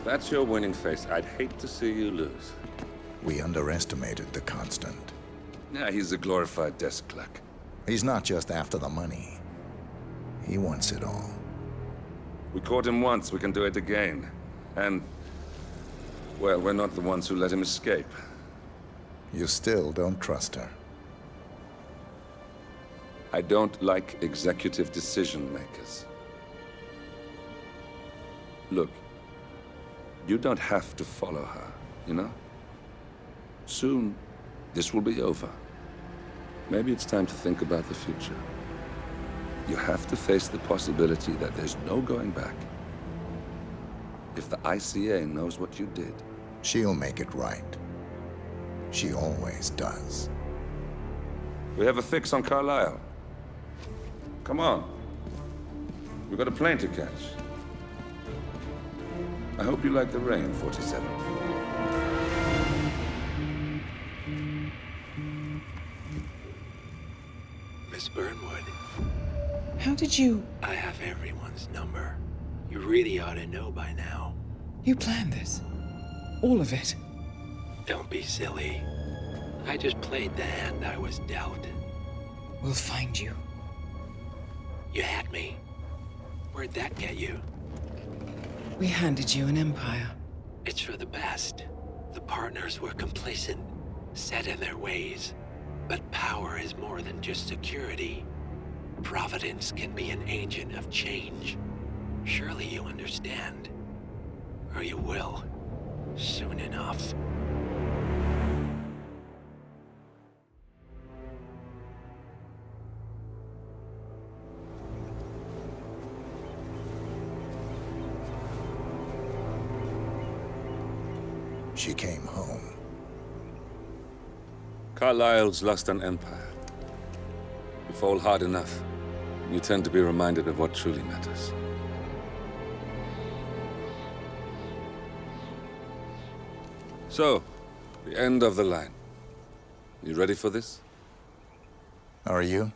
that's your winning face, I'd hate to see you lose. We underestimated the Constant. Yeah, he's a glorified desk clerk. He's not just after the money. He wants it all. We caught him once, we can do it again. And, well, we're not the ones who let him escape. You still don't trust her. I don't like executive decision makers. Look, you don't have to follow her, you know? Soon, this will be over. Maybe it's time to think about the future. You have to face the possibility that there's no going back. If the ICA knows what you did, She'll make it right. She always does. we have a fix on Carlisle. Come on. We've got a plane to catch. I hope you like the rain, 47. Miss Burnwood, How did you... I have everyone's number. You really ought to know by now. You planned this? All of it? Don't be silly. I just played the hand I was dealt. We'll find you. You had me. Where'd that get you? We handed you an empire. It's for the best. The partners were complacent, set in their ways. But power is more than just security. Providence can be an agent of change. Surely you understand. Or you will. Soon enough. She came home. Carlisle's lost an empire. You fall hard enough, you tend to be reminded of what truly matters. So, the end of the line. You ready for this? Are you?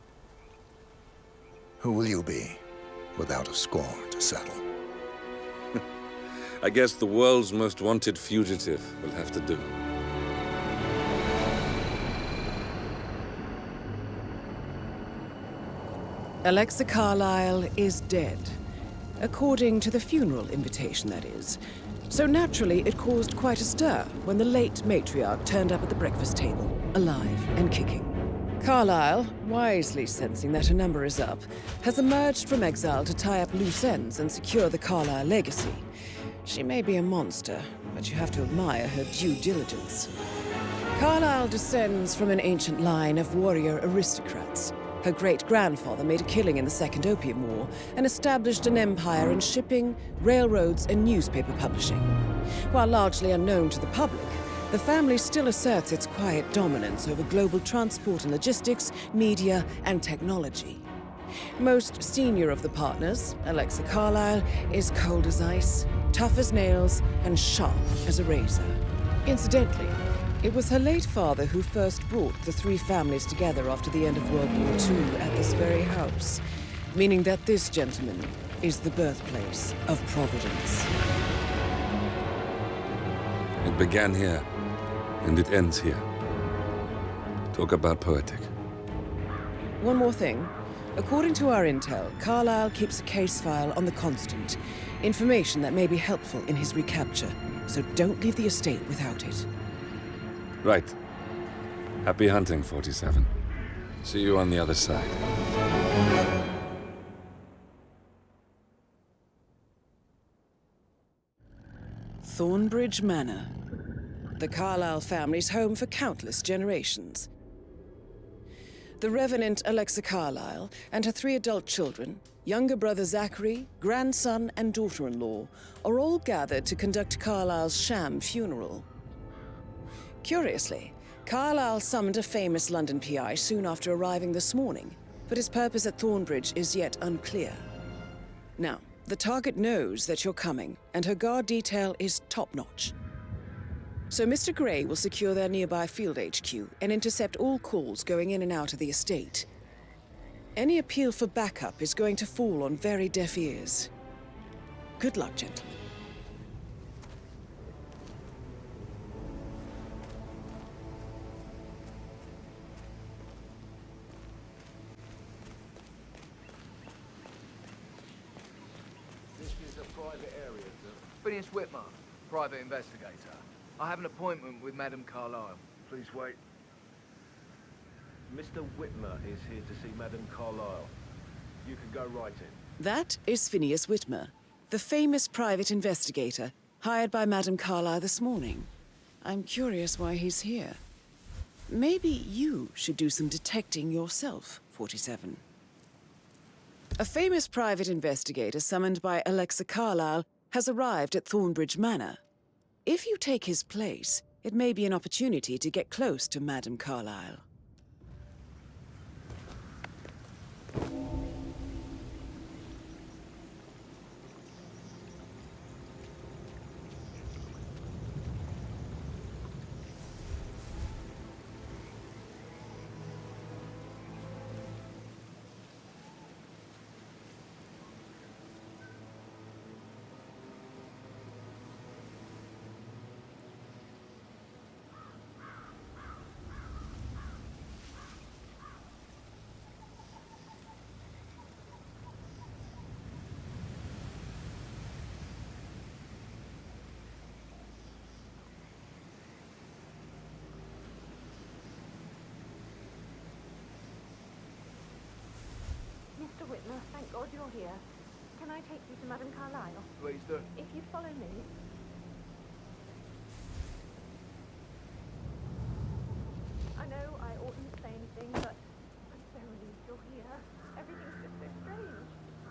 Who will you be, without a score to settle? I guess the world's most wanted fugitive will have to do. Alexa Carlisle is dead. According to the funeral invitation, that is. So naturally, it caused quite a stir when the late matriarch turned up at the breakfast table, alive and kicking. Carlisle, wisely sensing that her number is up, has emerged from exile to tie up loose ends and secure the Carlisle legacy. She may be a monster, but you have to admire her due diligence. Carlisle descends from an ancient line of warrior aristocrats. Her great-grandfather made a killing in the Second Opium War and established an empire in shipping, railroads, and newspaper publishing. While largely unknown to the public, the family still asserts its quiet dominance over global transport and logistics, media, and technology. Most senior of the partners, Alexa Carlisle, is cold as ice, tough as nails, and sharp as a razor. Incidentally, it was her late father who first brought the three families together after the end of World War II at this very house, meaning that this gentleman is the birthplace of Providence. It began here, and it ends here. Talk about poetic. One more thing. According to our intel, Carlisle keeps a case file on the Constant. Information that may be helpful in his recapture, so don't leave the estate without it. Right. Happy hunting, 47. See you on the other side. Thornbridge Manor. The Carlisle family's home for countless generations. The Revenant Alexa Carlisle and her 3 adult children, younger brother Zachary, grandson, and daughter-in-law, are all gathered to conduct Carlisle's sham funeral. Curiously, Carlisle summoned a famous London PI soon after arriving this morning, but his purpose at Thornbridge is yet unclear. Now, the target knows that you're coming, and her guard detail is top-notch. So Mr. Gray will secure their nearby field HQ and intercept all calls going in and out of the estate. Any appeal for backup is going to fall on very deaf ears. Good luck, gentlemen. private area, sir. Phineas Whitmer, private investigator. I have an appointment with Madame Carlyle. Please wait. Mr. Whitmer is here to see Madame Carlyle. You can go right in. That is Phineas Whitmer, the famous private investigator hired by Madame Carlyle this morning. I'm curious why he's here. Maybe you should do some detecting yourself, 47. A famous private investigator summoned by Alexa Carlyle has arrived at Thornbridge Manor. If you take his place, it may be an opportunity to get close to Madame Carlyle. Mr. Whitmer, thank God you're here. Can I take you to Madame Carlyle? Please do. If you follow me. I know I oughtn't say anything, but I'm so relieved you're here. Everything's just so strange.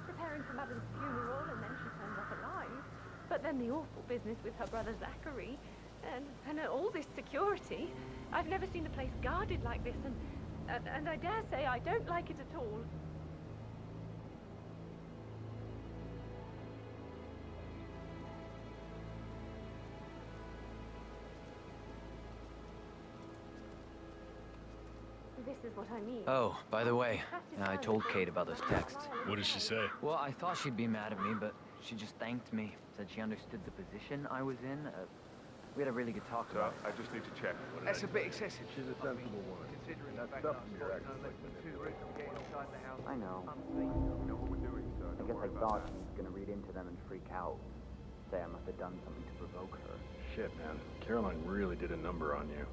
Preparing for Madame's funeral, and then she turns up alive. But then the awful business with her brother Zachary, and all this security. I've never seen a place guarded like this, and I dare say I don't like it at all. This is what I mean. Oh, by the way, I told Kate about those texts. What did she say? Well, I thought she'd be mad at me, but she just thanked me. Said she understood the position I was in. We had a really good talk about it. I just need to check. That's a bit excessive. She's a sensible woman. Considering That the fact stuff that I'm in your squatting on act less than 2 weeks from getting inside the house. I know. We know what we're doing, sir. I guess I thought she was gonna read into them and freak out. Say I must have done something to provoke her. Shit, man. Caroline really did a number on you.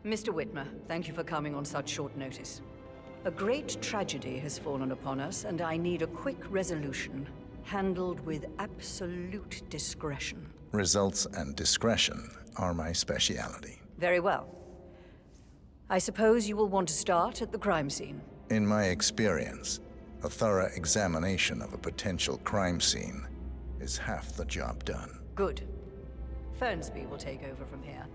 Mr. Whitmer, thank you for coming on such short notice. A great tragedy has fallen upon us, and I need a quick resolution, handled with absolute discretion. Results and discretion are my speciality. Very well. I suppose you will want to start at the crime scene. In my experience, a thorough examination of a potential crime scene is half the job done. Good. Fernsby will take over from here.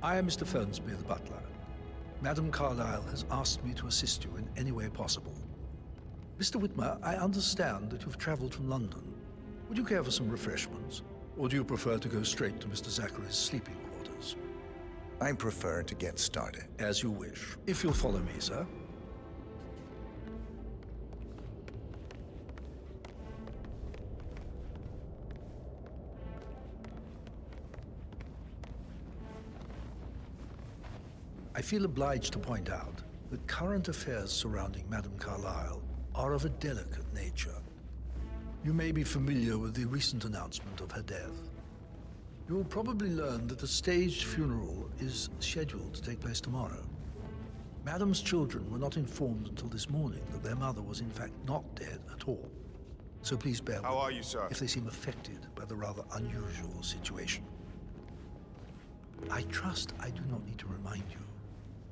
I am Mr. Fernsby, the butler. Madame Carlyle has asked me to assist you in any way possible. Mr. Whitmer, I understand that you've traveled from London. Would you care for some refreshments? Or do you prefer to go straight to Mr. Zachary's sleeping quarters? I prefer to get started. As you wish. If you'll follow me, sir. I feel obliged to point out that current affairs surrounding Madame Carlyle are of a delicate nature. You may be familiar with the recent announcement of her death. You will probably learn that a staged funeral is scheduled to take place tomorrow. Madame's children were not informed until this morning that their mother was in fact not dead at all. So please bear with me How are you, sir? if they seem affected by the rather unusual situation. I trust I do not need to remind you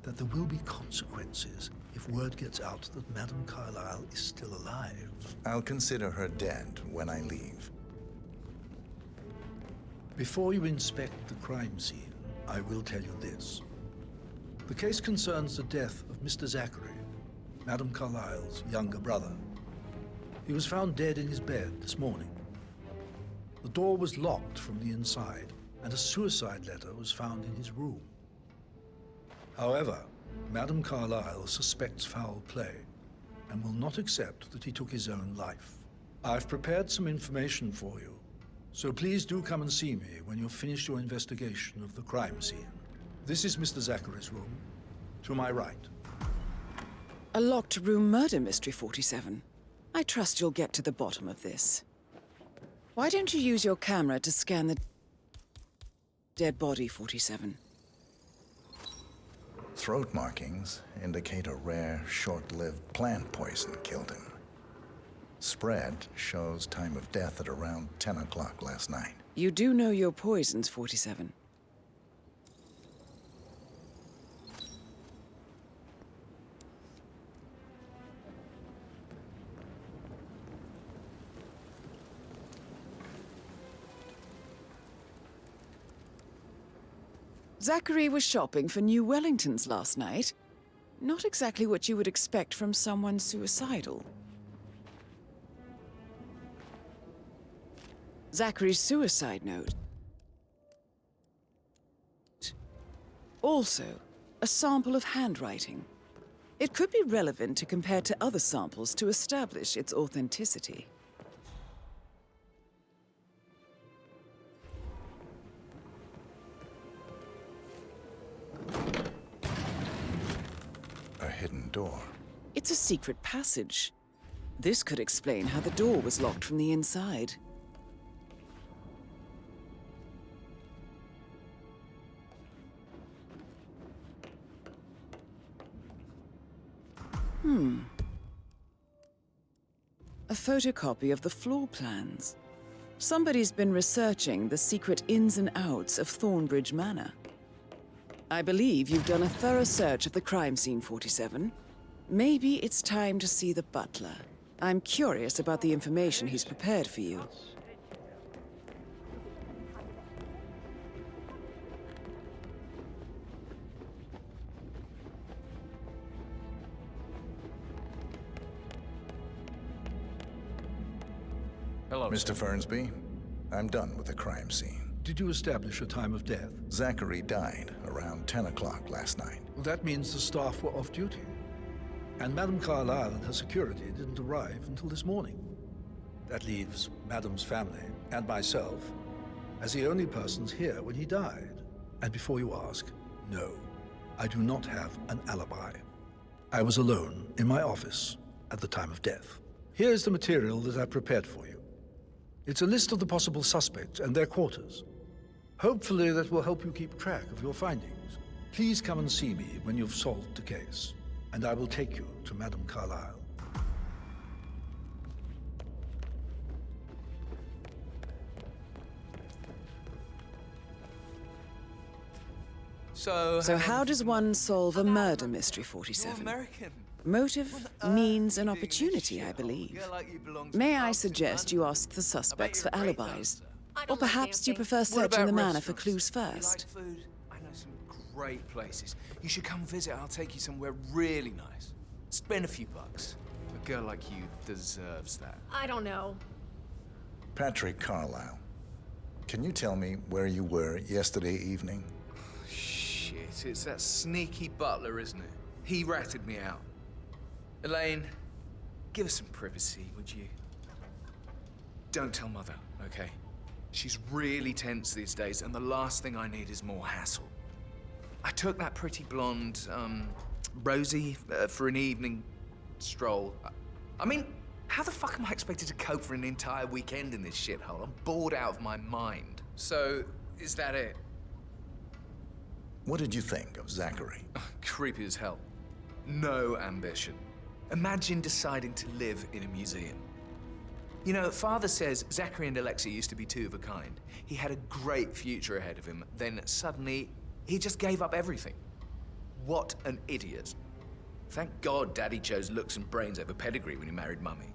that there will be consequences if word gets out that Madame Carlyle is still alive. I'll consider her dead when I leave. Before you inspect the crime scene, I will tell you this. The case concerns the death of Mr. Zachary, Madame Carlyle's younger brother. He was found dead in his bed this morning. The door was locked from the inside, and a suicide letter was found in his room. However, Madame Carlyle suspects foul play and will not accept that he took his own life. I've prepared some information for you, so please do come and see me when you've finished your investigation of the crime scene. This is Mr. Zachary's room, to my right. A locked room murder mystery, 47. I trust you'll get to the bottom of this. Why don't you use your camera to scan the dead body, 47? Throat markings indicate a rare, short-lived plant poison killed him. Spread shows time of death at around 10 o'clock last night. You do know your poisons, 47. Zachary was shopping for new Wellingtons last night. Not exactly what you would expect from someone suicidal. Zachary's suicide note. Also, a sample of handwriting. It could be relevant to compare to other samples to establish its authenticity. A hidden door. It's a secret passage. This could explain how the door was locked from the inside. A photocopy of the floor plans. Somebody's been researching the secret ins and outs of Thornbridge Manor. I believe you've done a thorough search of the crime scene, 47. Maybe it's time to see the butler. I'm curious about the information he's prepared for you. Hello, Mr. Fernsby, I'm done with the crime scene. Did you establish a time of death? Zachary died around 10 o'clock last night. Well, that means the staff were off duty. And Madame Carlyle and her security didn't arrive until this morning. That leaves Madame's family and myself as the only persons here when he died. And before you ask, no, I do not have an alibi. I was alone in my office at the time of death. Here's the material that I prepared for you. It's a list of the possible suspects and their quarters. Hopefully that will help you keep track of your findings. Please come and see me when you've solved the case, and I will take you to Madame Carlyle. So how does one solve a murder mystery, 47? Motive, means, and opportunity, I believe. May I suggest you ask the suspects for alibis? Or perhaps you prefer searching the manor for clues first? I know some great places. You should come visit. I'll take you somewhere really nice. Spend a few bucks. A girl like you deserves that. I don't know. Patrick Carlyle, can you tell me where you were yesterday evening? Shit, it's that sneaky butler, isn't it? He ratted me out. Elaine, give us some privacy, would you? Don't tell Mother, okay? She's really tense these days, and the last thing I need is more hassle. I took that pretty blonde, Rosie, for an evening stroll. I mean, how the fuck am I expected to cope for an entire weekend in this shithole? I'm bored out of my mind. So, is that it? What did you think of Zachary? Creepy as hell. No ambition. Imagine deciding to live in a museum. You know, Father says Zachary and Alexa used to be two of a kind. He had a great future ahead of him, then suddenly, he just gave up everything. What an idiot. Thank God Daddy chose looks and brains over pedigree when he married Mummy.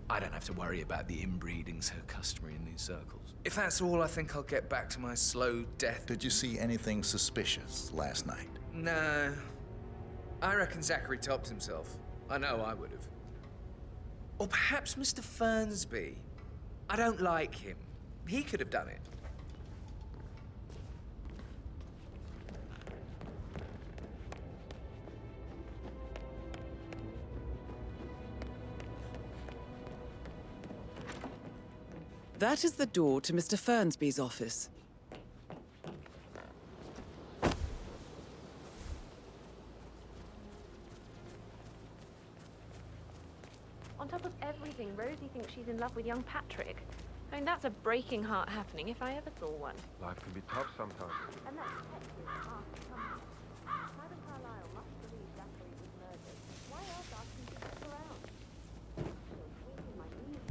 I don't have to worry about the inbreeding so customary in these circles. If that's all, I think I'll get back to my slow death. Did you see anything suspicious last night? No. I reckon Zachary topped himself. I know I would have. Or perhaps Mr. Fernsby. I don't like him. He could have done it. That is the door to Mr. Fernsby's office. On top of everything, Rosie thinks she's in love with young Patrick. I mean, that's a breaking heart happening if I ever saw one. Life can be tough sometimes. And that detective asked something. Madam Carlyle must believe Zachary was murdered. Why else ask him to stick around? She'll swing in my knees.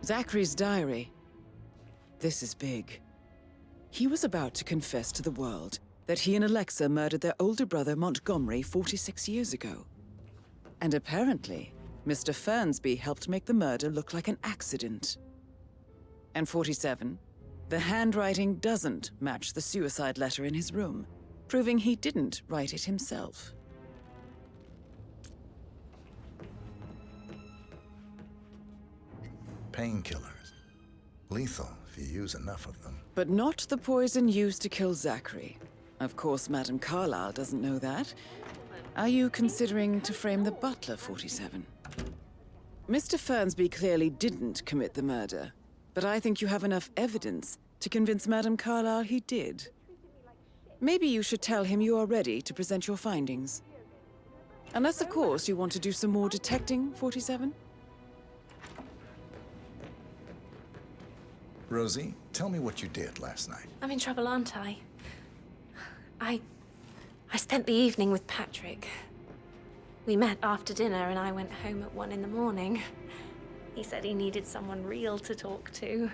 Zachary's diary. This is big. He was about to confess to the world that he and Alexa murdered their older brother Montgomery 46 years ago. And apparently, Mr. Fernsby helped make the murder look like an accident. And 47, the handwriting doesn't match the suicide letter in his room, proving he didn't write it himself. Painkillers. Lethal if you use enough of them. But not the poison used to kill Zachary. Of course, Madame Carlyle doesn't know that. Are you considering to frame the butler, 47? Mr. Fernsby clearly didn't commit the murder, but I think you have enough evidence to convince Madame Carlyle he did. Maybe you should tell him you are ready to present your findings. Unless, of course, you want to do some more detecting, 47? Rosie, tell me what you did last night. I'm in trouble, aren't I? I spent the evening with Patrick. We met after dinner and I went home at 1 in the morning. He said he needed someone real to talk to.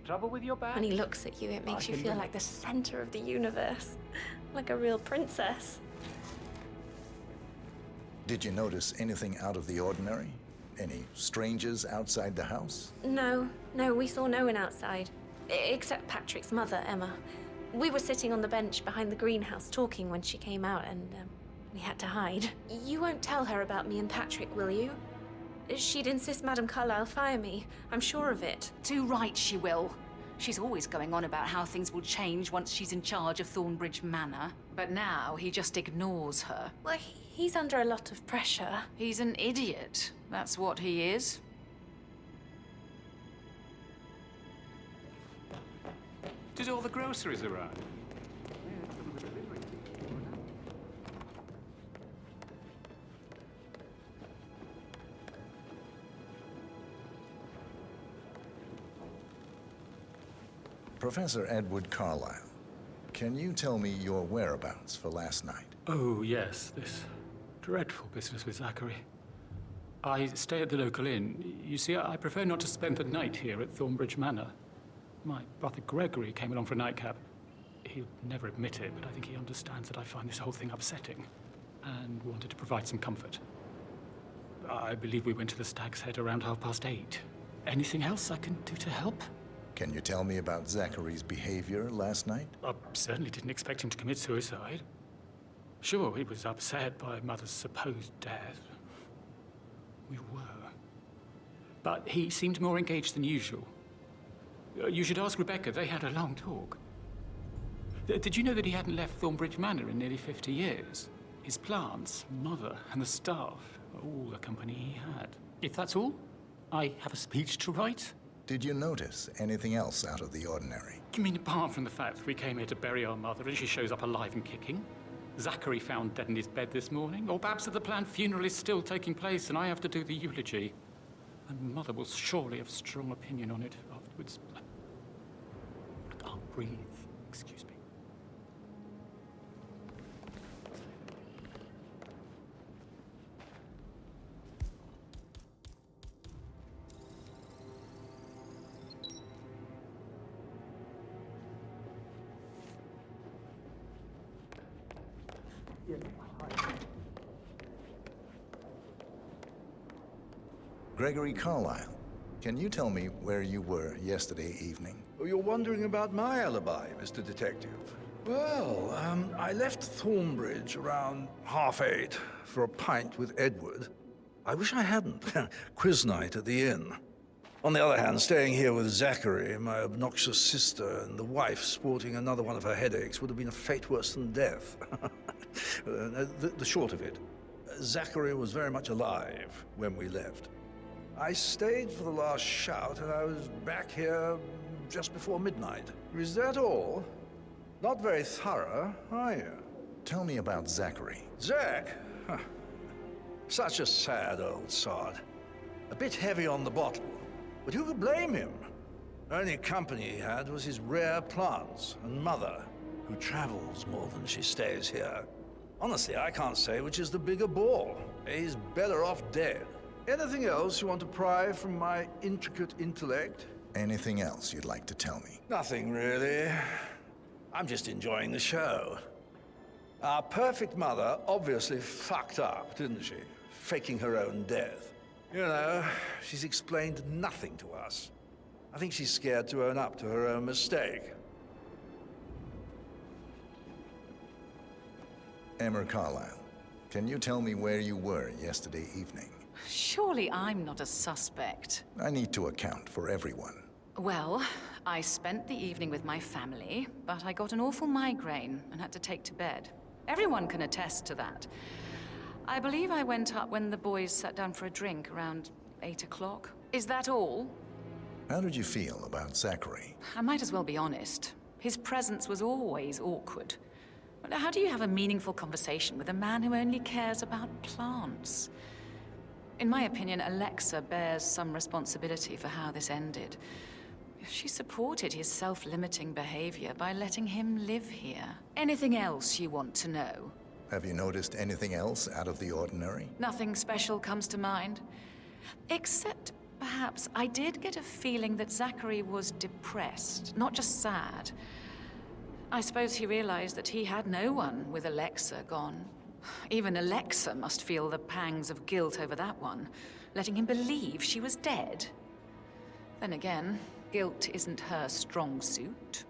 Trouble with your back? When he looks at you, it makes you feel like the center of the universe. Like a real princess. Did you notice anything out of the ordinary? Any strangers outside the house? No, we saw no one outside. Except Patrick's mother, Emma. We were sitting on the bench behind the greenhouse talking when she came out and we had to hide. You won't tell her about me and Patrick, will you? She'd insist Madame Carlyle fire me. I'm sure of it. Too right she will. She's always going on about how things will change once she's in charge of Thornbridge Manor. But now he just ignores her. Well, he's under a lot of pressure. He's an idiot. That's what he is. Did all the groceries arrive? Professor Edward Carlyle, can you tell me your whereabouts for last night? Oh, yes, this dreadful business with Zachary. I stay at the local inn. You see, I prefer not to spend the night here at Thornbridge Manor. My brother Gregory came along for a nightcap. He'd never admit it, but I think he understands that I find this whole thing upsetting and wanted to provide some comfort. I believe we went to the Stag's Head around 8:30. Anything else I can do to help? Can you tell me about Zachary's behavior last night? I certainly didn't expect him to commit suicide. Sure, he was upset by Mother's supposed death. We were. But he seemed more engaged than usual. You should ask Rebecca. They had a long talk. Did you know that he hadn't left Thornbridge Manor in nearly 50 years? His plants, Mother, and the staff, all the company he had. If that's all, I have a speech to write. Did you notice anything else out of the ordinary? You mean apart from the fact that we came here to bury our mother and she shows up alive and kicking? Zachary found dead in his bed this morning? Or perhaps that the planned funeral is still taking place and I have to do the eulogy? And Mother will surely have a strong opinion on it afterwards. I can't breathe. Excuse me. Gregory Carlyle, can you tell me where you were yesterday evening? Oh, you're wondering about my alibi, Mr. Detective. Well, I left Thornbridge around 8:30 for a pint with Edward. I wish I hadn't. Quiz night at the inn. On the other hand, staying here with Zachary, my obnoxious sister, and the wife sporting another one of her headaches would have been a fate worse than death. The short of it, Zachary was very much alive when we left. I stayed for the last shout, and I was back here just before midnight. Is that all? Not very thorough, are you? Tell me about Zachary. Zach? Huh. Such a sad old sod. A bit heavy on the bottle, but who could blame him? Only company he had was his rare plants and Mother, who travels more than she stays here. Honestly, I can't say which is the bigger ball. He's better off dead. Anything else you want to pry from my intricate intellect? Anything else you'd like to tell me? Nothing, really. I'm just enjoying the show. Our perfect mother obviously fucked up, didn't she? Faking her own death. You know, she's explained nothing to us. I think she's scared to own up to her own mistake. Emma Carlyle, can you tell me where you were yesterday evening? Surely I'm not a suspect. I need to account for everyone. Well, I spent the evening with my family, but I got an awful migraine and had to take to bed. Everyone can attest to that. I believe I went up when the boys sat down for a drink around 8 o'clock. Is that all? How did you feel about Zachary? I might as well be honest. His presence was always awkward. How do you have a meaningful conversation with a man who only cares about plants? In my opinion, Alexa bears some responsibility for how this ended. She supported his self-limiting behavior by letting him live here. Anything else you want to know? Have you noticed anything else out of the ordinary? Nothing special comes to mind. Except, perhaps, I did get a feeling that Zachary was depressed, not just sad. I suppose he realized that he had no one with Alexa gone. Even Alexa must feel the pangs of guilt over that one, letting him believe she was dead. Then again, guilt isn't her strong suit.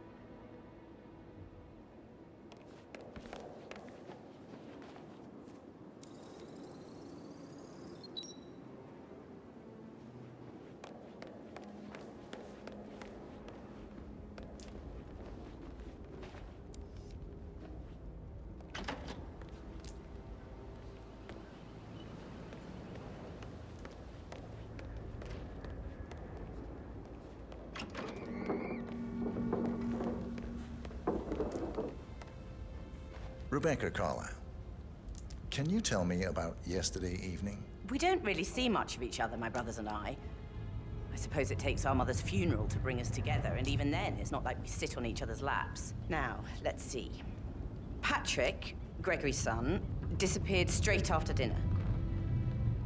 Rebecca Carlyle, can you tell me about yesterday evening? We don't really see much of each other, my brothers and I. I suppose it takes our mother's funeral to bring us together, and even then, it's not like we sit on each other's laps. Now, let's see. Patrick, Gregory's son, disappeared straight after dinner.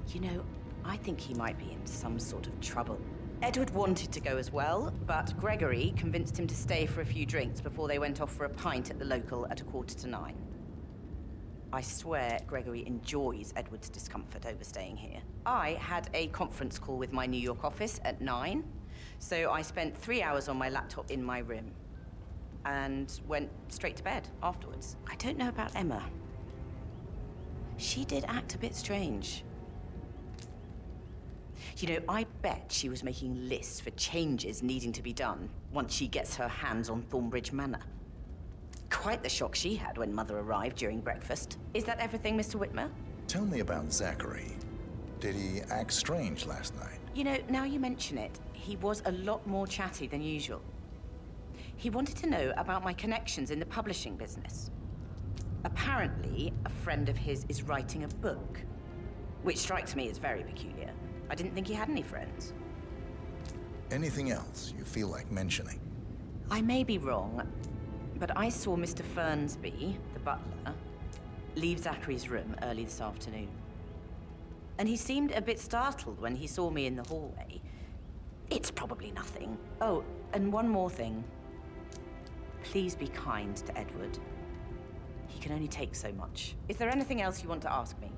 You know, I think he might be in some sort of trouble. Edward wanted to go as well, but Gregory convinced him to stay for a few drinks before they went off for a pint at the local at 8:45. I swear Gregory enjoys Edward's discomfort over staying here. I had a conference call with my New York office at 9, so I spent 3 hours on my laptop in my room and went straight to bed afterwards. I don't know about Emma. She did act a bit strange. You know, I bet she was making lists for changes needing to be done once she gets her hands on Thornbridge Manor. Quite the shock she had when Mother arrived during breakfast. Is that everything, Mr. Whitmer? Tell me about Zachary. Did he act strange last night? You know, now you mention it, he was a lot more chatty than usual. He wanted to know about my connections in the publishing business. Apparently, a friend of his is writing a book, which strikes me as very peculiar. I didn't think he had any friends. Anything else you feel like mentioning? I may be wrong, but I saw Mr. Fernsby, the butler, leave Zachary's room early this afternoon. And he seemed a bit startled when he saw me in the hallway. It's probably nothing. Oh, and one more thing. Please be kind to Edward. He can only take so much. Is there anything else you want to ask me?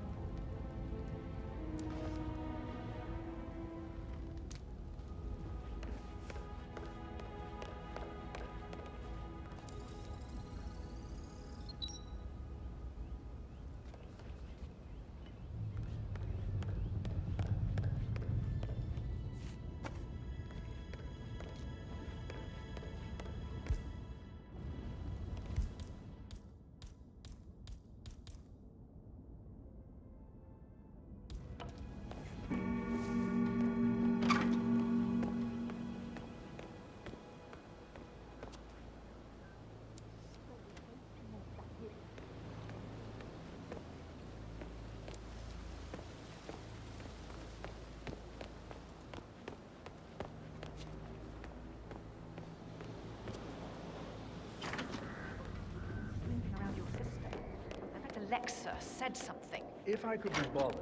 Alexa said something. If I could be bothered,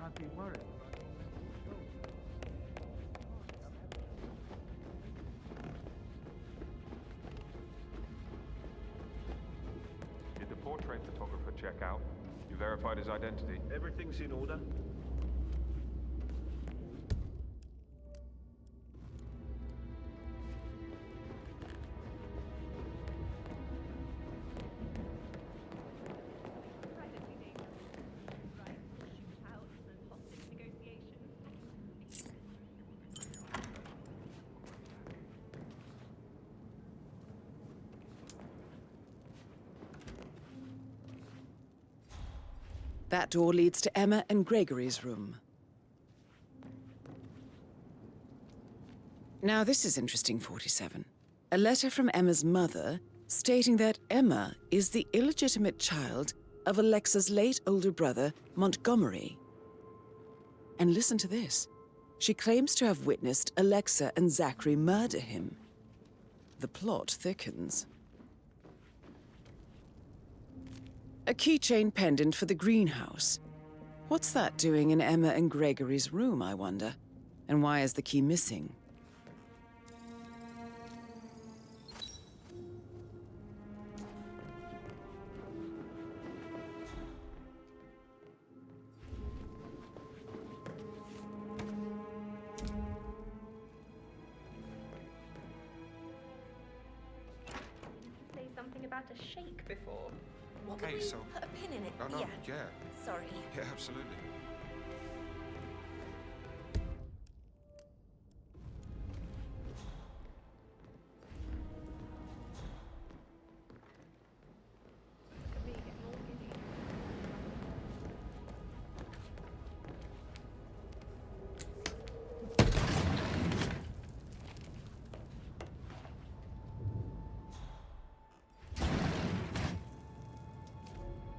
I'd be worried. Did the portrait photographer check out? You verified his identity? Everything's in order. That door leads to Emma and Gregory's room. Now this is interesting, 47. A letter from Emma's mother stating that Emma is the illegitimate child of Alexa's late older brother, Montgomery. And listen to this. She claims to have witnessed Alexa and Zachary murder him. The plot thickens. A keychain pendant for the greenhouse. What's that doing in Emma and Gregory's room, I wonder? And why is the key missing? Say something about a shake before. Okay, so Put a pin in it. no, yeah. Sorry. Yeah, absolutely.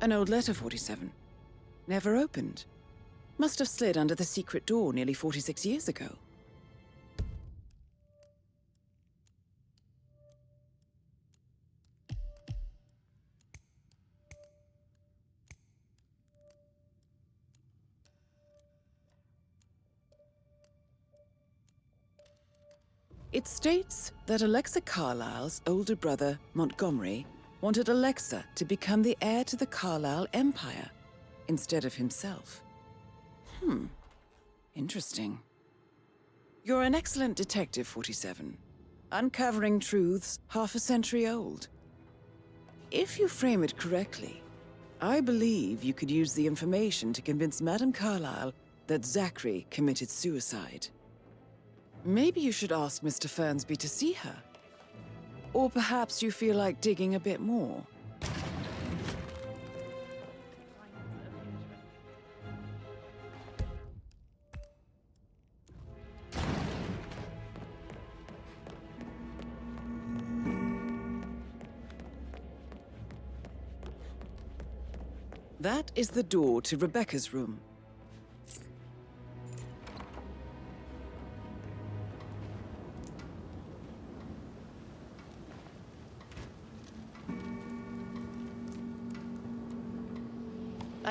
An old letter, 47. Never opened. Must have slid under the secret door nearly 46 years ago. It states that Alexa Carlisle's older brother, Montgomery, wanted Alexa to become the heir to the Carlisle Empire instead of himself. Interesting. You're an excellent detective, 47. Uncovering truths half a century old. If you frame it correctly, I believe you could use the information to convince Madame Carlisle that Zachary committed suicide. Maybe you should ask Mr. Fernsby to see her. Or perhaps you feel like digging a bit more. That is the door to Rebecca's room.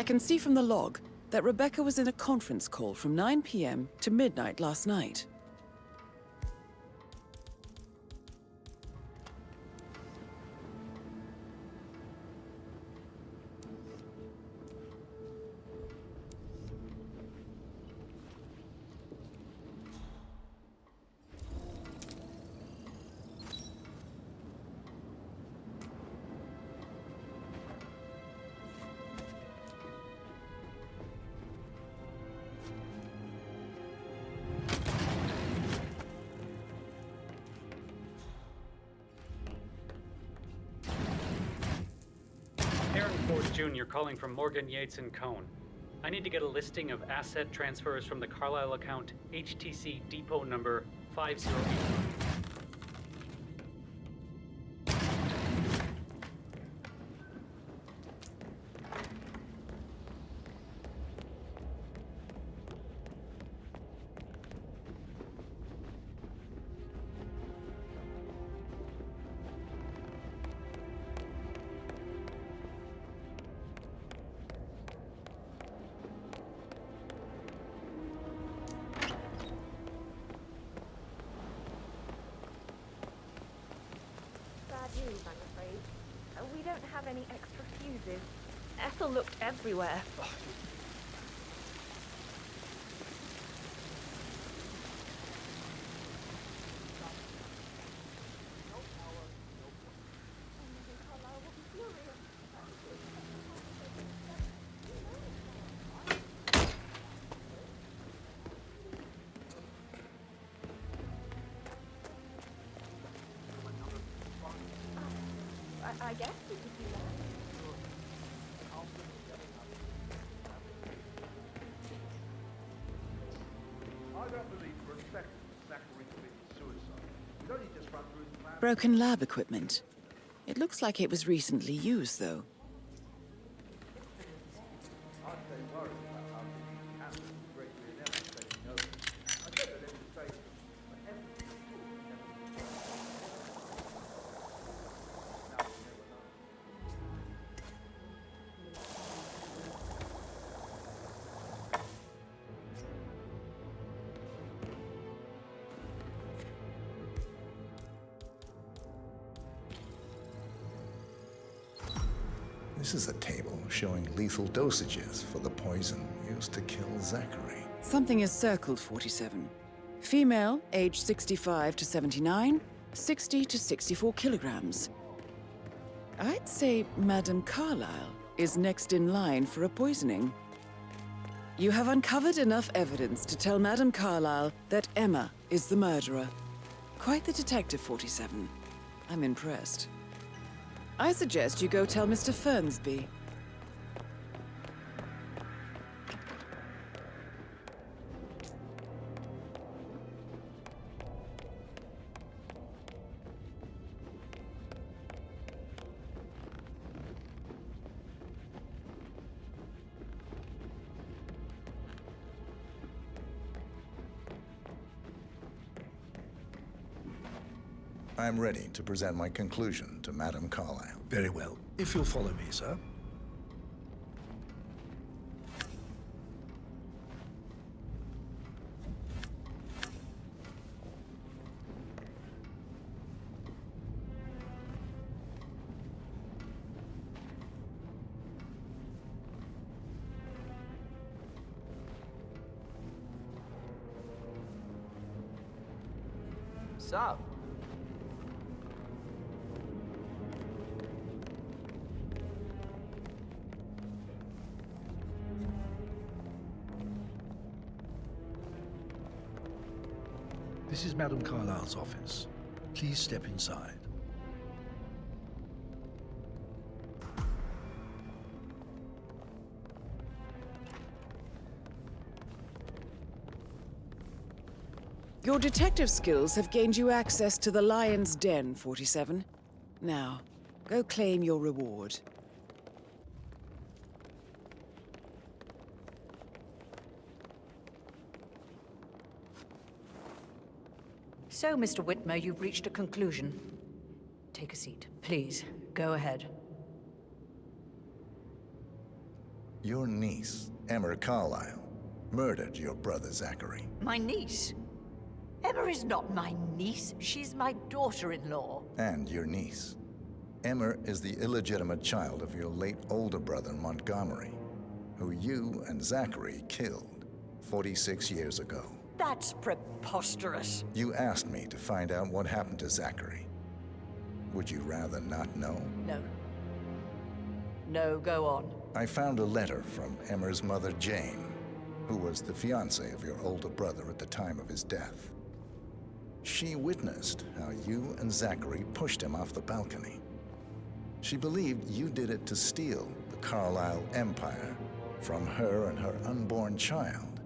I can see from the log that Rebecca was in a conference call from 9 p.m. to midnight last night. Jr. calling from Morgan, Yates & Cohn. I need to get a listing of asset transfers from the Carlisle account HTC depot number 508. News, I'm afraid. We don't have any extra fuses. Ethel looked everywhere. I guess we could do that. I don't believe for a second Zachary committed suicide. He'd only just run through the plan. Broken lab equipment. It looks like it was recently used, though. I'd say worried about how things happen. Gregory never said he knows. I bet that every day, but everything is good. Now we never know. This is a table showing lethal dosages for the poison used to kill Zachary. Something is circled, 47. Female, age 65 to 79, 60 to 64 kilograms. I'd say Madame Carlisle is next in line for a poisoning. You have uncovered enough evidence to tell Madame Carlisle that Emma is the murderer. Quite the detective, 47. I'm impressed. I suggest you go tell Mr. Fernsby. I'm ready to present my conclusion to Madame Carlisle. Very well. If you'll follow me, sir. Sup? This is Madame Carlisle's office. Please step inside. Your detective skills have gained you access to the Lion's Den, 47. Now, go claim your reward. So, Mr. Whitmer, you've reached a conclusion. Take a seat. Please, go ahead. Your niece, Emma Carlyle, murdered your brother Zachary. My niece? Emma is not my niece. She's my daughter-in-law. And your niece. Emma is the illegitimate child of your late older brother Montgomery, who you and Zachary killed 46 years ago. That's preposterous. You asked me to find out what happened to Zachary. Would you rather not know? No. No, go on. I found a letter from Emma's mother, Jane, who was the fiancée of your older brother at the time of his death. She witnessed how you and Zachary pushed him off the balcony. She believed you did it to steal the Carlyle empire from her and her unborn child.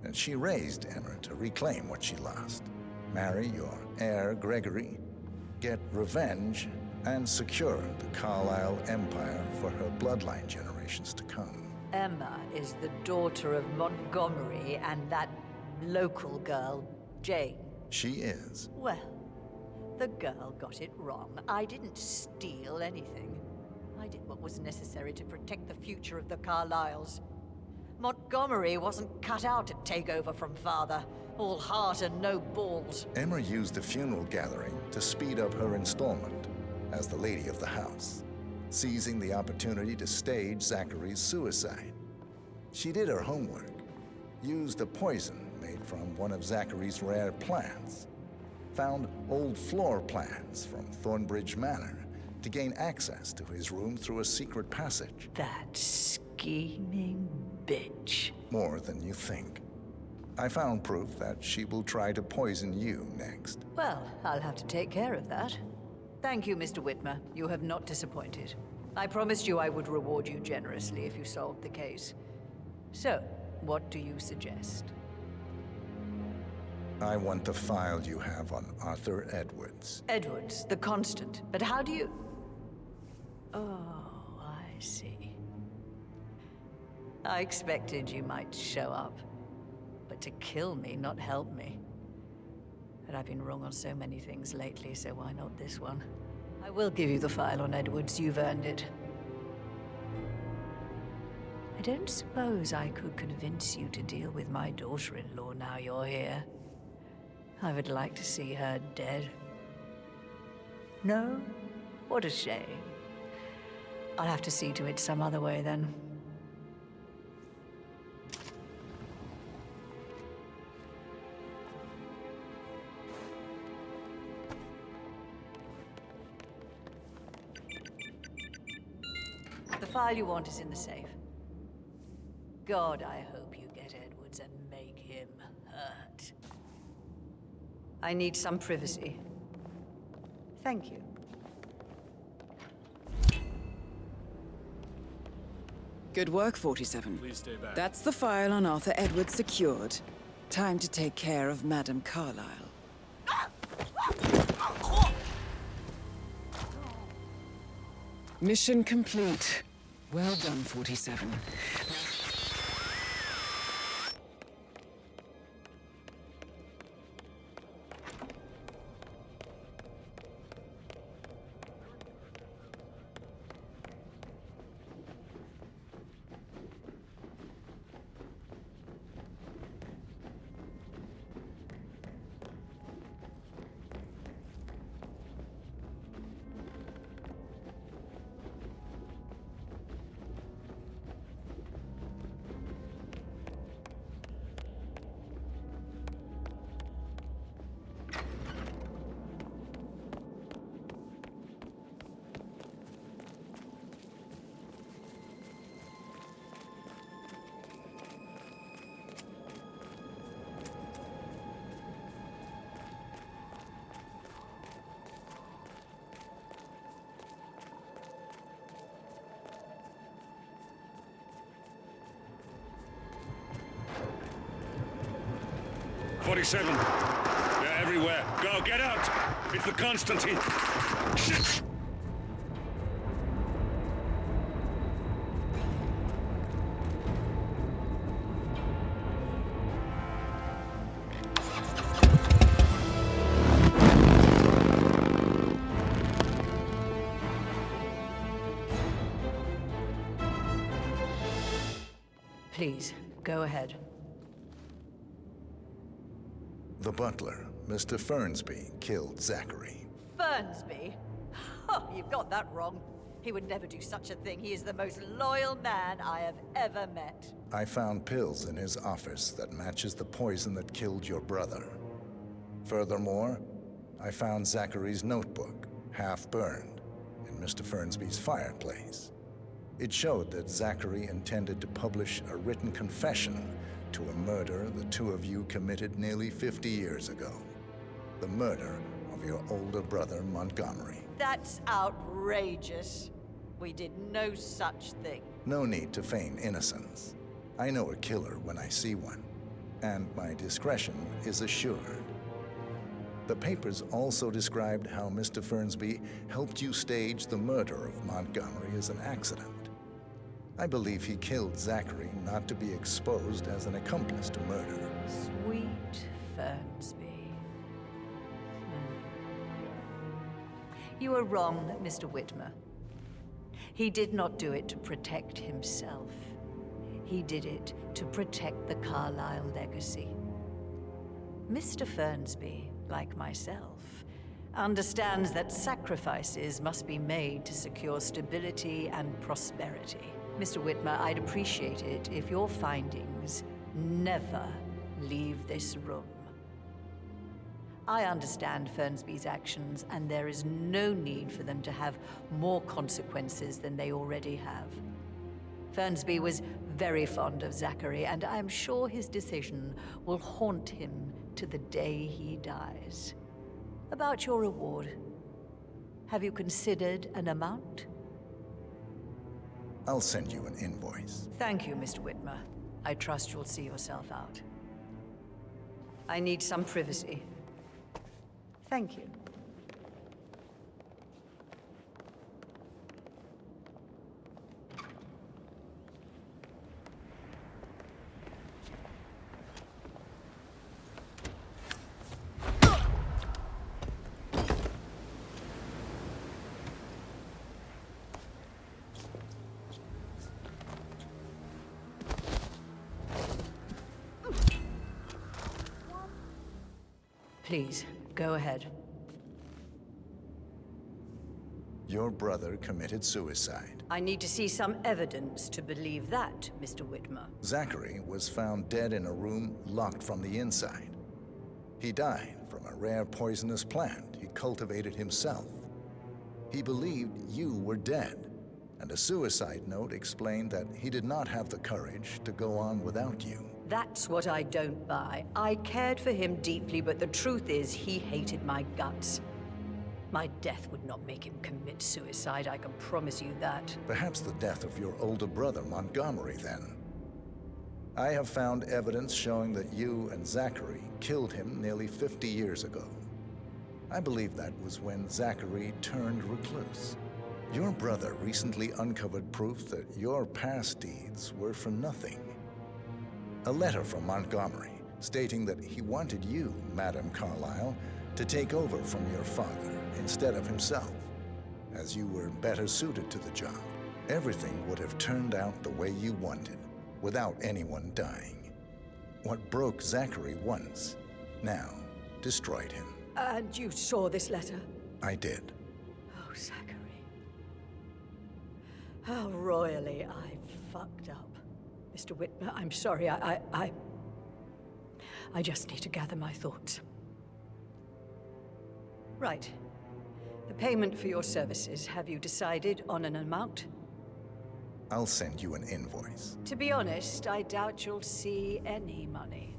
And she raised Emma to reclaim what she lost. Marry your heir, Gregory, get revenge, and secure the Carlyle empire for her bloodline generations to come. Emma is the daughter of Montgomery and that local girl, Jane. She is. Well, the girl got it wrong. I didn't steal anything. I did what was necessary to protect the future of the Carlyles. Montgomery wasn't cut out to take over from father. All heart and no balls. Emma used the funeral gathering to speed up her installment as the lady of the house, seizing the opportunity to stage Zachary's suicide. She did her homework, used a poison made from one of Zachary's rare plants, found old floor plans from Thornbridge Manor to gain access to his room through a secret passage. That scheming bitch. More than you think. I found proof that she will try to poison you next. Well, I'll have to take care of that. Thank you, Mr. Whitmer. You have not disappointed. I promised you I would reward you generously if you solved the case. So, what do you suggest? I want the file you have on Arthur Edwards. Edwards, the Constant. But how do you... Oh, I see. I expected you might show up. But to kill me, not help me. But I've been wrong on so many things lately, so why not this one? I will give you the file on Edwards. You've earned it. I don't suppose I could convince you to deal with my daughter-in-law now you're here. I would like to see her dead. No? What a shame. I'll have to see to it some other way then. The file you want is in the safe. God, I hope you get Edwards and make him hurt. I need some privacy. Thank you. Good work, 47. Please stay back. That's the file on Arthur Edwards secured. Time to take care of Madame Carlyle. Mission complete. Well done, 47. "47. They're everywhere. Go, get out! It's the Constantine. Shit! Please, go ahead. The butler, Mr. Fernsby, killed Zachary. Fernsby? Oh, you've got that wrong. He would never do such a thing. He is the most loyal man I have ever met. I found pills in his office that matches the poison that killed your brother. Furthermore, I found Zachary's notebook, half burned, in Mr. Fernsby's fireplace. It showed that Zachary intended to publish a written confession to a murder the two of you committed nearly 50 years ago. The murder of your older brother, Montgomery. That's outrageous. We did no such thing. No need to feign innocence. I know a killer when I see one, and my discretion is assured. The papers also described how Mr. Fernsby helped you stage the murder of Montgomery as an accident. I believe he killed Zachary not to be exposed as an accomplice to murder. Sweet Fernsby. You are wrong, Mr. Whitmer. He did not do it to protect himself. He did it to protect the Carlyle legacy. Mr. Fernsby, like myself, understands that sacrifices must be made to secure stability and prosperity. Mr. Whitmer, I'd appreciate it if your findings never leave this room. I understand Fernsby's actions, and there is no need for them to have more consequences than they already have. Fernsby was very fond of Zachary, and I'm sure his decision will haunt him to the day he dies. About your reward, have you considered an amount? I'll send you an invoice. Thank you, Mr. Whitmer. I trust you'll see yourself out. I need some privacy. Thank you. Please, go ahead. Your brother committed suicide. I need to see some evidence to believe that, Mr. Whitmer. Zachary was found dead in a room locked from the inside. He died from a rare poisonous plant he cultivated himself. He believed you were dead, and a suicide note explained that he did not have the courage to go on without you. That's what I don't buy. I cared for him deeply, but the truth is he hated my guts. My death would not make him commit suicide, I can promise you that. Perhaps the death of your older brother, Montgomery, then. I have found evidence showing that you and Zachary killed him nearly 50 years ago. I believe that was when Zachary turned recluse. Your brother recently uncovered proof that your past deeds were for nothing. A letter from Montgomery stating that he wanted you, Madame Carlyle, to take over from your father instead of himself, as you were better suited to the job. Everything would have turned out the way you wanted, without anyone dying. What broke Zachary once, now destroyed him. And you saw this letter? I did. Oh, Zachary. How royally I fucked up. Mr. Whitmer, I'm sorry, I just need to gather my thoughts. Right. The payment for your services, have you decided on an amount? I'll send you an invoice. To be honest, I doubt you'll see any money.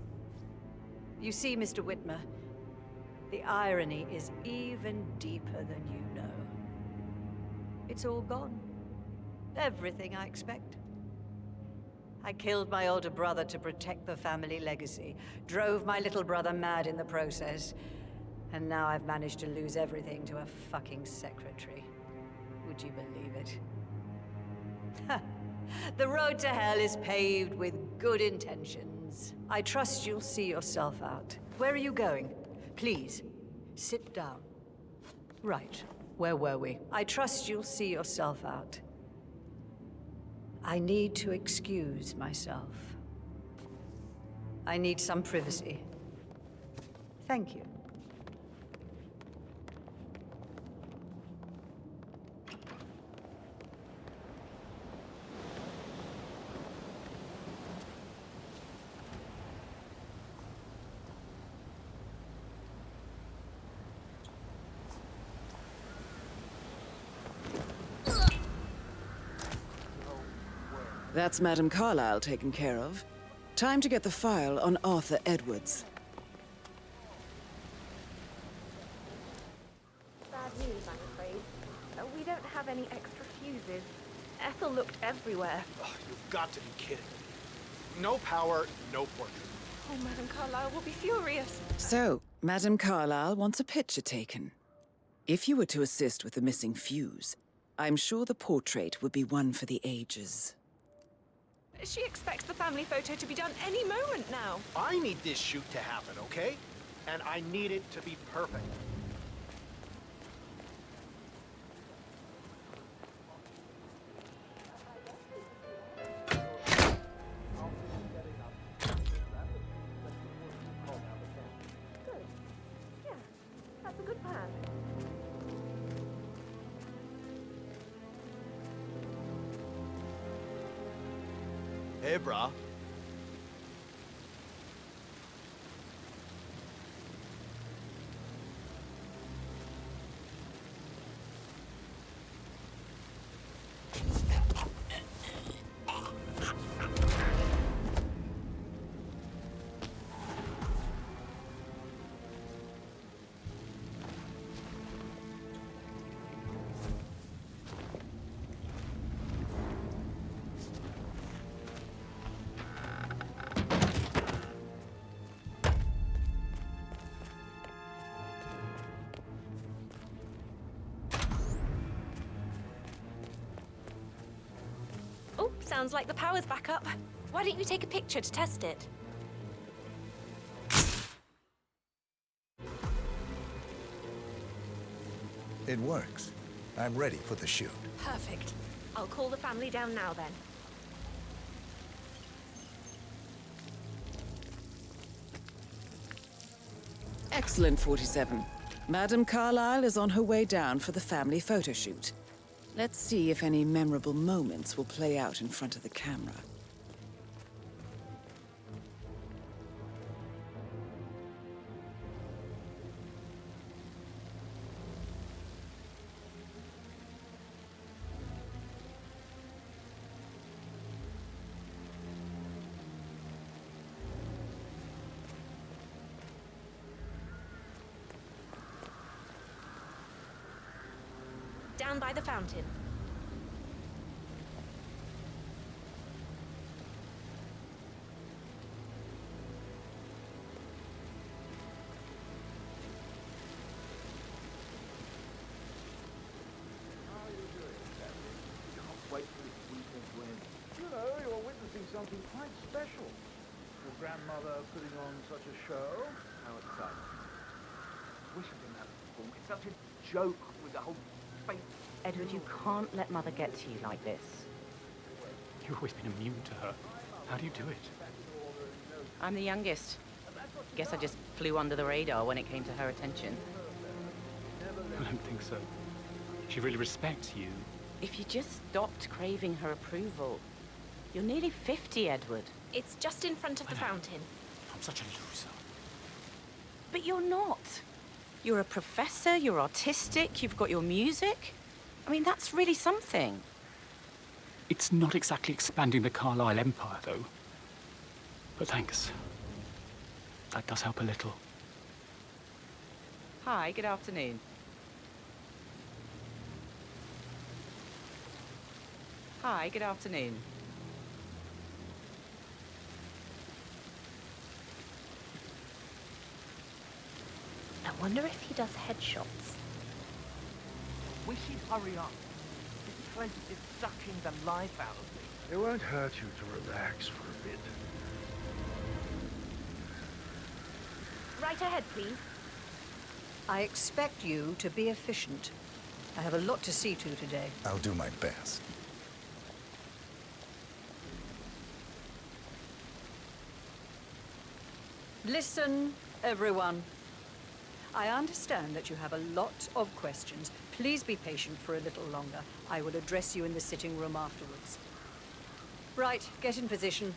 You see, Mr. Whitmer, the irony is even deeper than you know. It's all gone. Everything I expect. I killed my older brother to protect the family legacy, drove my little brother mad in the process, and now I've managed to lose everything to a fucking secretary. Would you believe it? The road to hell is paved with good intentions. I trust you'll see yourself out. Where are you going? Please, sit down. Right, where were we? I trust you'll see yourself out. I need to excuse myself. I need some privacy. Thank you. That's Madame Carlyle taken care of. Time to get the file on Arthur Edwards. Bad news, I'm afraid. We don't have any extra fuses. Ethel looked everywhere. Oh, you've got to be kidding. No power, no portrait. Oh, Madame Carlyle will be furious. So, Madame Carlyle wants a picture taken. If you were to assist with the missing fuse, I'm sure the portrait would be one for the ages. She expects the family photo to be done any moment now. I need this shoot to happen, okay? And I need it to be perfect. Good. Yeah, that's a good plan. Hey, brah. Oh, sounds like the power's back up. Why don't you take a picture to test it? It works. I'm ready for the shoot. Perfect. I'll call the family down now then. Excellent, 47. Madame Carlyle is on her way down for the family photo shoot. Let's see if any memorable moments will play out in front of the camera. Down by the fountain. Wait for this weekend to end. You know, you're witnessing something quite special. Your grandmother putting on such a show. How exciting. Wish I didn't have to perform. It's such a joke with the whole fake... Edward, you can't let Mother get to you like this. You've always been immune to her. How do you do it? I'm the youngest. Guess I just flew under the radar when it came to her attention. I don't think so. She really respects you. If you just stopped craving her approval. You're nearly 50, Edward. It's just in front of the fountain. I'm such a loser. But you're not. You're a professor, you're artistic, you've got your music. I mean, that's really something. It's not exactly expanding the Carlyle Empire, though. But thanks. That does help a little. Hi, good afternoon. Hi, good afternoon. I wonder if he does headshots. We should hurry up. This place is just sucking the life out of me. It won't hurt you to relax for a bit. Right ahead, please. I expect you to be efficient. I have a lot to see to today. I'll do my best. Listen, everyone. I understand that you have a lot of questions. Please be patient for a little longer. I will address you in the sitting room afterwards. Right, get in position.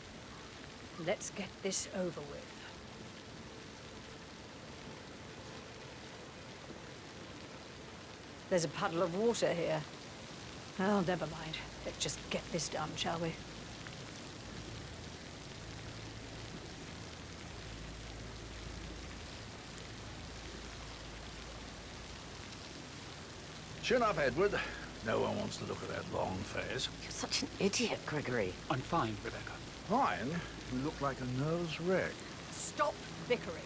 Let's get this over with. There's a puddle of water here. Oh, never mind. Let's just get this done, shall we? Chin up, Edward. No one wants to look at that long face. You're such an idiot, Gregory. I'm fine, Rebecca. Fine? You look like a nervous wreck. Stop bickering.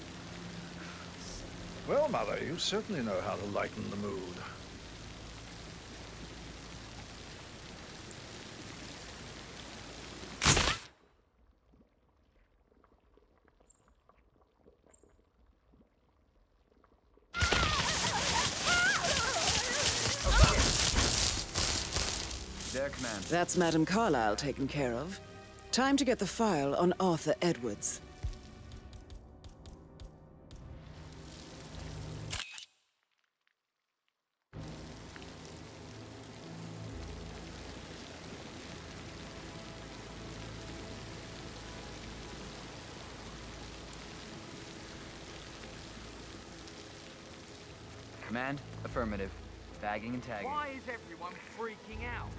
Well, Mother, you certainly know how to lighten the mood. That's Madame Carlyle taken care of. Time to get the file on Arthur Edwards. Command, affirmative. Tagging and tagging. Why is everyone freaking out?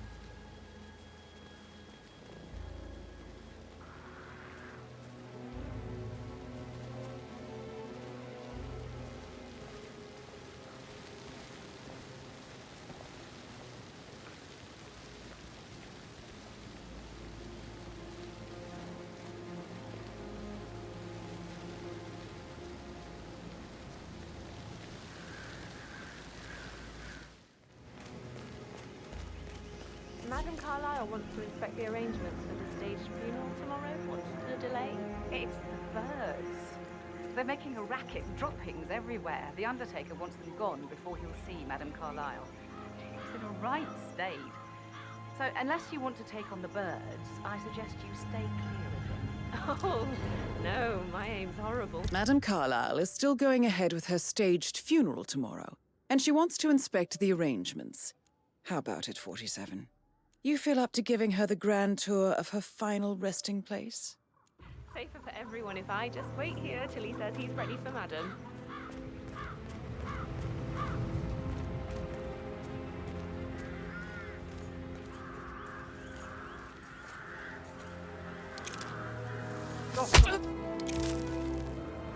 Madame Carlyle wants to inspect the arrangements for the staged funeral tomorrow. What's the delay? It's the birds. They're making a racket, droppings everywhere. The Undertaker wants them gone before he'll see Madame Carlyle. He's in a right state. So, unless you want to take on the birds, I suggest you stay clear of him. Oh, no, my aim's horrible. Madame Carlyle is still going ahead with her staged funeral tomorrow, and she wants to inspect the arrangements. How about it, 47? You feel up to giving her the grand tour of her final resting place? Safer for everyone if I just wait here till he says he's ready for Madame.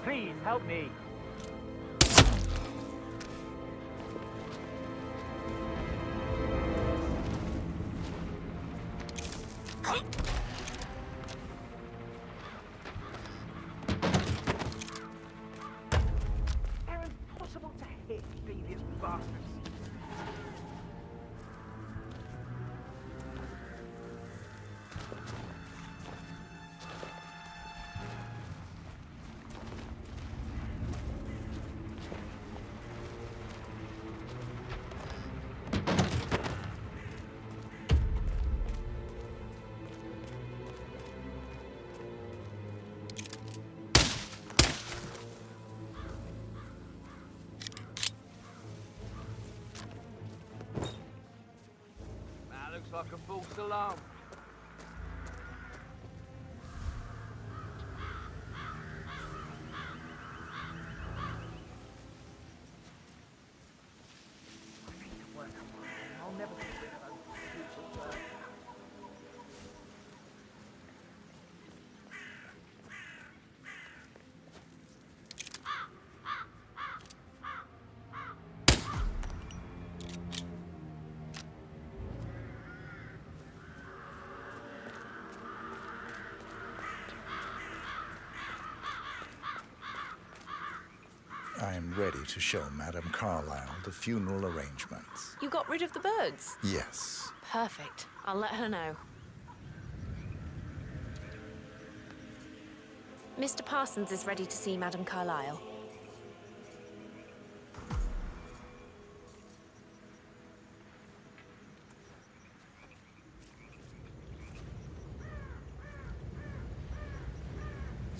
Please help me. They're impossible to hit, devious bastards. Looks like a false alarm. I need to work on my own. I'll never get rid of those stupid birds. I am ready to show Madame Carlyle the funeral arrangements. You got rid of the birds? Yes. Perfect. I'll let her know. Mr. Parsons is ready to see Madame Carlyle.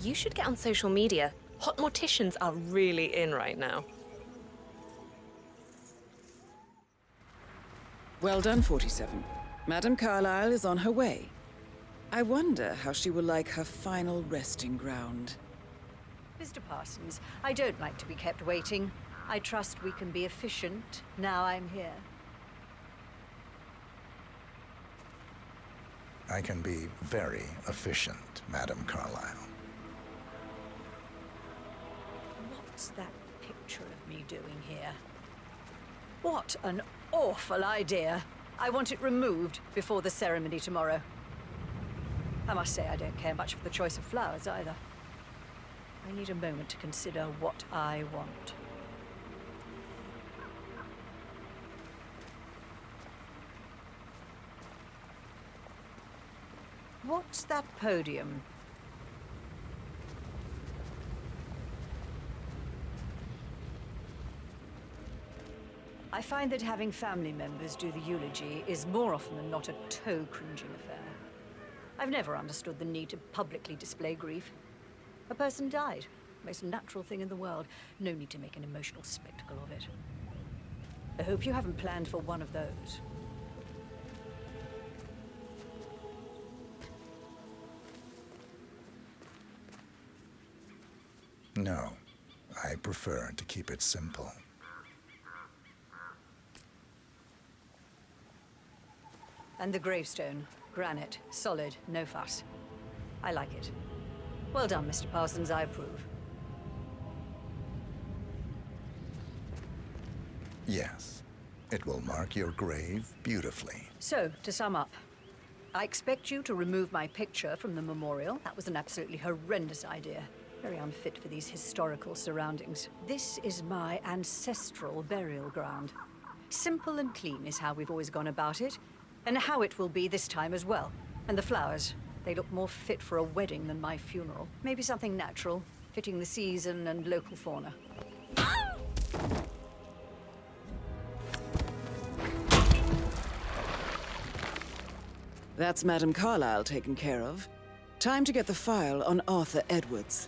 You should get on social media. Hot morticians are really in right now. Well done, 47. Madame Carlyle is on her way. I wonder how she will like her final resting ground. Mr. Parsons, I don't like to be kept waiting. I trust we can be efficient now I'm here. I can be very efficient, Madame Carlyle. What's that picture of me doing here? What an awful idea. I want it removed before the ceremony tomorrow. I must say I don't care much for the choice of flowers either. I need a moment to consider what I want. What's that podium? I find that having family members do the eulogy is more often than not a toe-cringing affair. I've never understood the need to publicly display grief. A person died. Most natural thing in the world. No need to make an emotional spectacle of it. I hope you haven't planned for one of those. No, I prefer to keep it simple. And the gravestone. Granite. Solid. No fuss. I like it. Well done, Mr. Parsons. I approve. Yes, it will mark your grave beautifully. So, to sum up, I expect you to remove my picture from the memorial. That was an absolutely horrendous idea. Very unfit for these historical surroundings. This is my ancestral burial ground. Simple and clean is how we've always gone about it, and how it will be this time as well. And the flowers, they look more fit for a wedding than my funeral. Maybe something natural, fitting the season and local fauna. That's Madame Carlyle taken care of. Time to get the file on Arthur Edwards.